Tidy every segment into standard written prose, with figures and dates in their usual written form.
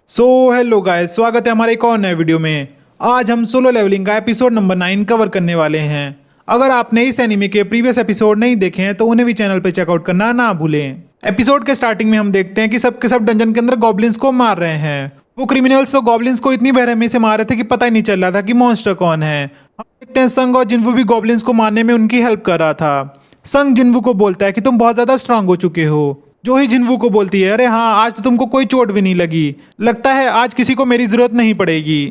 So hello guys, स्वागत है हमारे एक और नए वीडियो में। आज हम सोलो लेवलिंग का एपिसोड नंबर 9 कवर करने वाले हैं। अगर आपने इस एनिमे के प्रीवियस एपिसोड नहीं देखे हैं तो उन्हें भी चैनल पे चेकआउट करना ना भूलें। एपिसोड के स्टार्टिंग में हम देखते हैं कि सबके सब डंजन के अंदर गॉब्लिन्स को मार रहे हैं। वो क्रिमिनल्स तो गॉब्लिन्स को इतनी बेरहमी से मार रहे थे कि पता ही नहीं चल रहा था कि मॉन्स्टर कौन है। हम देखते हैं संग और जिन्वू भी गॉब्लिन्स को मारने में उनकी हेल्प कर रहा था। संग जिन्वू को बोलता है कि तुम बहुत ज्यादा स्ट्रांग हो चुके हो। जो ही जिन्वू को बोलती है, अरे हाँ, आज तो तुमको कोई चोट भी नहीं लगी, लगता है आज किसी को मेरी जरूरत नहीं पड़ेगी।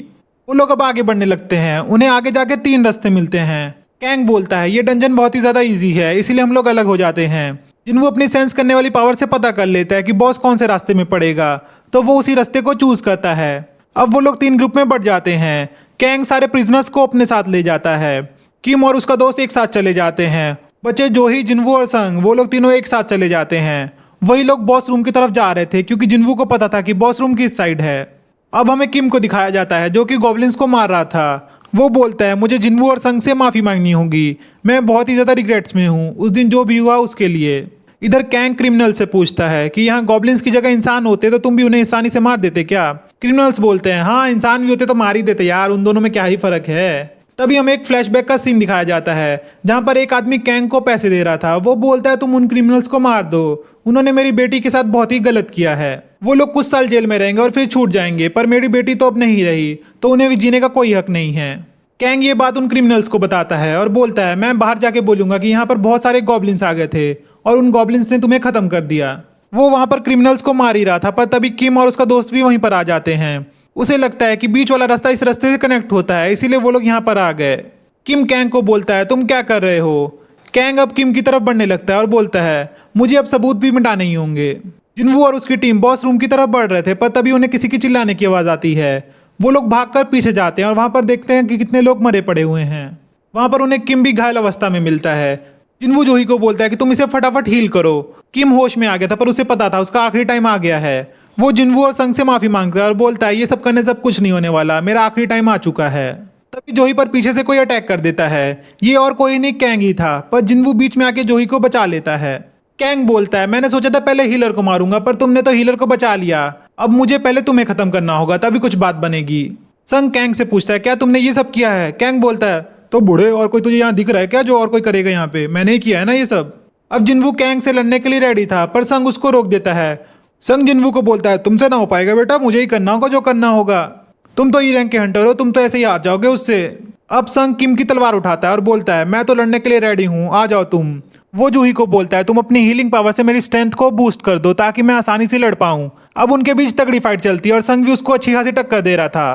वो लोग अब आगे बढ़ने लगते हैं। उन्हें आगे जाके 3 रास्ते मिलते हैं। कैंग बोलता है ये डंजन बहुत ही ज्यादा इजी है, इसीलिए हम लोग अलग हो जाते हैं। जिन्वू अपनी सेंस करने वाली पावर से पता कर लेता है कि बॉस कौन से रास्ते में पड़ेगा, तो वो उसी रास्ते को चूज करता है। अब वो लोग 3 ग्रुप में बढ़ जाते हैं। कैंग सारे प्रिजनर्स को अपने साथ ले जाता है। किम और उसका दोस्त एक साथ चले जाते हैं। बचे जो ही, जिन्वू और संग, वो लोग तीनों एक साथ चले जाते हैं। वही लोग बॉस रूम की तरफ जा रहे थे क्योंकि जिन्वू को पता था कि बॉस रूम किस साइड है। अब हमें किम को दिखाया जाता है जो कि गॉब्लिन्स को मार रहा था। वो बोलता है मुझे जिन्वू और संग से माफी मांगनी होगी, मैं बहुत ही ज्यादा रिग्रेट्स में हूँ उस दिन जो भी हुआ उसके लिए। इधर कैंग क्रिमिनल से पूछता है कि यहाँ गॉब्लिन्स की जगह इंसान होते तो तुम भी उन्हें आसानी से मार देते क्या। क्रिमिनल्स बोलते हैं हाँ, इंसान भी होते तो मार ही देते यार, उन दोनों में क्या ही फर्क है। तभी हमें एक फ्लैशबैक का सीन दिखाया जाता है जहां पर एक आदमी कैंग को पैसे दे रहा था। वो बोलता है तुम उन क्रिमिनल्स को मार दो, उन्होंने मेरी बेटी के साथ बहुत ही गलत किया है। वो लोग कुछ साल जेल में रहेंगे और फिर छूट जाएंगे, पर मेरी बेटी तो अब नहीं रही, तो उन्हें भी जीने का कोई हक नहीं है। कैंग ये बात उन क्रिमिनल्स को बताता है और बोलता है मैं बाहर जाके बोलूंगा कि यहाँ पर बहुत सारे गॉब्लिन्स आ गए थे और उन गॉब्लिन्स ने तुम्हें खत्म कर दिया। वो वहां पर क्रिमिनल्स को मार ही रहा था, पर तभी किम और उसका दोस्त भी वहीं पर आ जाते हैं। उसे लगता है कि बीच वाला रास्ता इस रास्ते से कनेक्ट होता है, इसीलिए वो लोग यहाँ पर आ गए। किम कैंग को बोलता है तुम क्या कर रहे हो। कैंग अब किम की तरफ बढ़ने लगता है और बोलता है मुझे अब सबूत भी मिटाने ही होंगे। जिन्वू और उसकी टीम बॉस रूम की तरफ बढ़ रहे थे, पर तभी उन्हें किसी की चिल्लाने की आवाज आती है। वो लोग भागकर पीछे जाते हैं और वहां पर देखते हैं कि कितने लोग मरे पड़े हुए हैं। वहां पर उन्हें किम भी घायल अवस्था में मिलता है। जिन्वू जोही को बोलता है कि तुम इसे फटाफट हील करो। किम होश में आ गया था, पर उसे पता था उसका आखिरी टाइम आ गया है। वो जिन्वू और संग से माफी मांगता है और बोलता है ये सब करने से अब कुछ नहीं होने वाला, मेरा आखिरी टाइम आ चुका है। तभी जोही पर पीछे से कोई अटैक कर देता है। ये और कोई नहीं, कैंग ही था, पर जिन्वू बीच में आके जोही को बचा लेता है। कैंग बोलता है मैंने सोचा था पहले हीलर को मारूंगा, पर तुमने तो हीलर को बचा लिया, अब मुझे पहले तुम्हें खत्म करना होगा तभी कुछ बात बनेगी। संग कैंग से पूछता है क्या तुमने ये सब किया है। कैंग बोलता है तो बूढ़े और कोई तुझे यहाँ दिख रहा है क्या जो और कोई करेगा यहाँ पे, मैंने ही किया है ना ये सब। अब जिन्वू कैंग से लड़ने के लिए रेडी था, पर संग उसको रोक देता है। संग जिन्वू को बोलता है तुमसे ना हो पाएगा बेटा, मुझे ही करना होगा जो करना होगा, तुम तो ई रैंक के हंटर हो, तुम तो ऐसे ही हार जाओगे उससे। अब संग किम की तलवार उठाता है और बोलता है मैं तो लड़ने के लिए रेडी हूँ, आ जाओ तुम। वो जूही को बोलता है तुम अपनी हीलिंग पावर से मेरी स्ट्रेंथ को बूस्ट कर दो ताकि मैं आसानी से लड़ पाऊं। अब उनके बीच तगड़ी फाइट चलती है और संग भी उसको अच्छी खासी टक्कर दे रहा था,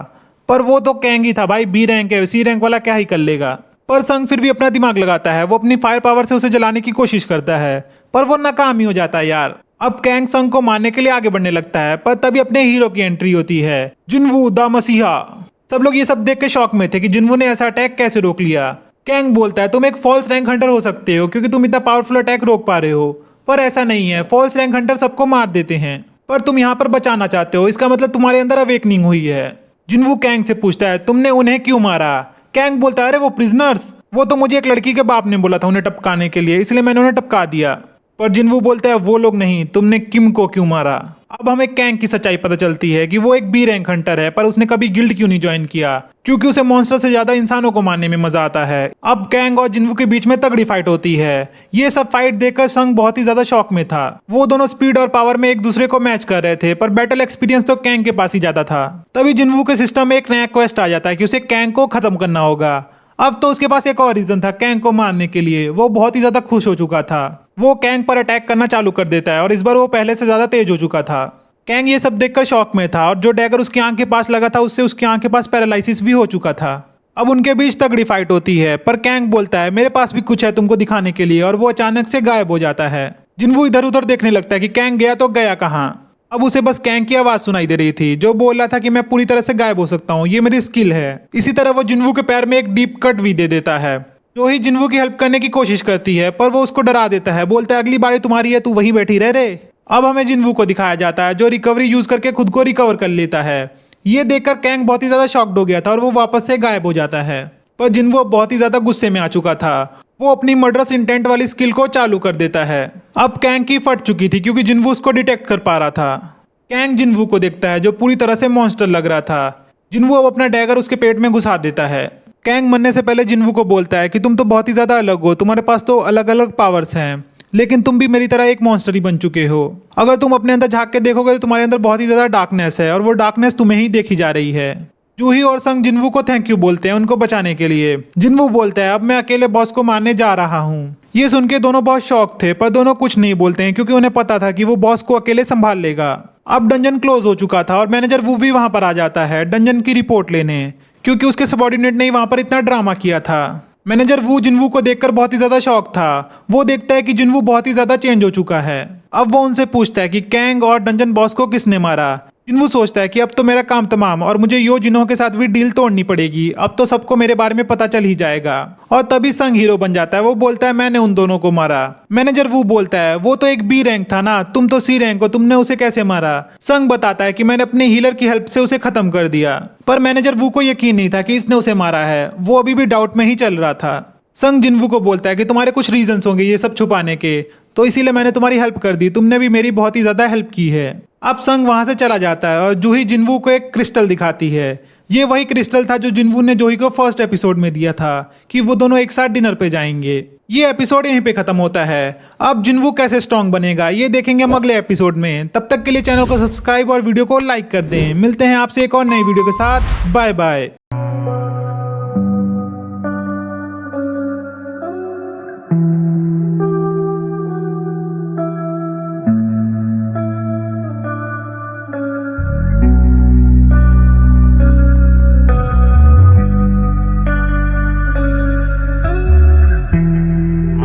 पर वो तो कैंग ही था भाई, बी रैंक है, सी रैंक वाला क्या ही कर लेगा। पर संग फिर भी अपना दिमाग लगाता है। वो अपनी फायर पावर से उसे जलाने की कोशिश करता है, पर वो नाकाम ही हो जाता है यार। अब कैंग संग को मारने के लिए आगे बढ़ने लगता है, पर तभी अपने हीरो की एंट्री होती है, जिन्वू द मसीहा। सब लोग ये सब देख के शॉक में थे कि जिन्वू ने ऐसा अटैक कैसे रोक लिया। कैंग बोलता है तुम एक फॉल्स रैंक हंटर हो सकते हो क्योंकि तुम इतना पावरफुल अटैक रोक पा रहे हो, पर ऐसा नहीं है, फॉल्स रैंक हंटर सबको मार देते हैं, पर तुम यहाँ पर बचाना चाहते हो, इसका मतलब तुम्हारे अंदर अवेकनिंग हुई है। जिन्वू कैंग से पूछता है तुमने उन्हें क्यों मारा। कैंग बोलता है अरे वो प्रिजनर्स, वो तो मुझे एक लड़की के बाप ने बोला था उन्हें टपकाने के लिए, इसलिए मैंने उन्हें टपका दिया। पर जिन्वू बोलता है वो लोग नहीं, तुमने किम को क्यों मारा। अब हमें कैंग की सच्चाई पता चलती है कि वो एक बी रैंक हंटर है, पर उसने कभी गिल्ड क्यों नहीं ज्वाइन किया, क्योंकि उसे मॉन्स्टर से ज्यादा इंसानों को मारने में मजा आता है। अब कैंग और जिन्वू के बीच में तगड़ी फाइट होती है। ये सब फाइट देखकर संग बहुत ही ज्यादा शॉक में था। वो दोनों स्पीड और पावर में एक दूसरे को मैच कर रहे थे, पर बैटल एक्सपीरियंस तो कैंग के पास ही ज्यादा था। तभी जिन्वू के सिस्टम में एक नया क्वेस्ट आ जाता है कि उसे कैंग को खत्म करना होगा। अब तो उसके पास एक और रीजन था कैंग को मारने के लिए। वो बहुत ही ज्यादा खुश हो चुका था। वो कैंग पर अटैक करना चालू कर देता है और इस बार वो पहले से ज्यादा तेज हो चुका था। कैंग ये सब देखकर शॉक में था और जो डैगर उसकी आंख के पास लगा था उससे उसकी आंख के पास पैरालिसिस भी हो चुका था। अब उनके बीच तगड़ी फाइट होती है, पर कैंग बोलता है मेरे पास भी कुछ है तुमको दिखाने के लिए, और वो अचानक से गायब हो जाता है। जिन्वू इधर उधर देखने लगता है कि कैंग गया तो गया कहाँ। अब उसे बस कैंग की आवाज सुनाई दे रही थी जो बोल रहा था कि मैं पूरी तरह से गायब हो सकता हूँ, ये मेरी स्किल है। इसी तरह वो जिन्वू के पैर में एक डीप कट भी दे देता है। जो ही जिन्वू की हेल्प करने की कोशिश करती है, पर वो उसको डरा देता है, बोलता है अगली बारी तुम्हारी है, तू वहीं बैठी रह रे। अब हमें जिन्वू को दिखाया जाता है जो रिकवरी यूज करके खुद को रिकवर कर लेता है। ये देखकर कैंग बहुत ही ज्यादा शॉक्ड हो गया था और वो वापस से गायब हो जाता है। पर जिन्वू बहुत ही ज्यादा गुस्से में आ चुका था। वो अपनी मर्डरस इंटेंट वाली स्किल को चालू कर देता है। अब कैंग की फट चुकी थी क्योंकि जिन्वू उसको डिटेक्ट कर पा रहा था। कैंग जिनवू को देखता है जो पूरी तरह से मॉन्स्टर लग रहा था। जिनवू अब अपना डैगर उसके पेट में घुसा देता है। कैंग मरने से पहले जिनवू को बोलता है कि तुम तो बहुत ही ज्यादा अलग हो, तुम्हारे पास तो अलग अलग पावर्स हैं, लेकिन तुम भी मेरी तरह एक मॉन्स्टर ही बन चुके हो। अगर तुम अपने अंदर झांक के देखोगे तो तुम्हारे अंदर बहुत ही ज्यादा डार्कनेस है और वो डार्कनेस तुम्हें ही देखी जा रही है। जूही और संग जिनवू को थैंक यू बोलते हैं उनको बचाने के लिए। जिनवू बोलता है अब मैं अकेले बॉस को मारने जा रहा हूँ। ये सुन के दोनों बहुत शॉक थे, पर दोनों कुछ नहीं बोलते हैं क्योंकि उन्हें पता था कि वो बॉस को अकेले संभाल लेगा। अब डंजन क्लोज हो चुका था और मैनेजर वू भी वहां पर आ जाता है डंजन की रिपोर्ट लेने, क्योंकि उसके सबॉर्डिनेट ने वहां पर इतना ड्रामा किया था। मैनेजर वू जिनवू को देखकर बहुत ही ज्यादा शॉक था। वो देखता है कि जिनवू बहुत ही ज्यादा चेंज हो चुका है। अब वो उनसे पूछता है कि कैंग और डंजन बॉस को किसने मारा। जिनवू सोचता है कि अब तो मेरा काम तमाम और मुझे यो जिनों के साथ भी डील तोड़नी पड़ेगी, अब तो सबको मेरे बारे में पता चल ही जाएगा। और तभी संग हीरो बन जाता है। वो बोलता है मैंने उन दोनों को मारा। मैनेजर वू बोलता है वो तो एक बी रैंक था ना, तुम तो सी रैंक हो, तुमने उसे कैसे मारा। संग बताता है कि मैंने अपने हीलर की हेल्प से उसे खत्म कर दिया। पर मैनेजर वू को यकीन नहीं था कि इसने उसे मारा है। वो अभी भी डाउट में ही चल रहा था। संग जिनवू को बोलता है कि तुम्हारे कुछ रीजंस होंगे ये सब छुपाने के, तो इसीलिए मैंने तुम्हारी हेल्प कर दी, तुमने भी मेरी बहुत ही ज्यादा हेल्प की है। अब संग वहां से चला जाता है और जूही जिनवू को एक क्रिस्टल दिखाती है। ये वही क्रिस्टल था जो जिनवू ने जूही को फर्स्ट एपिसोड में दिया था कि वो दोनों एक साथ डिनर पे जाएंगे। ये एपिसोड यहीं पे खत्म होता है। अब जिनवू कैसे स्ट्रांग बनेगा ये देखेंगे हम अगले एपिसोड में। तब तक के लिए चैनल को सब्सक्राइब और वीडियो को लाइक कर दें। मिलते हैं आपसे एक और नई वीडियो के साथ। Bye bye.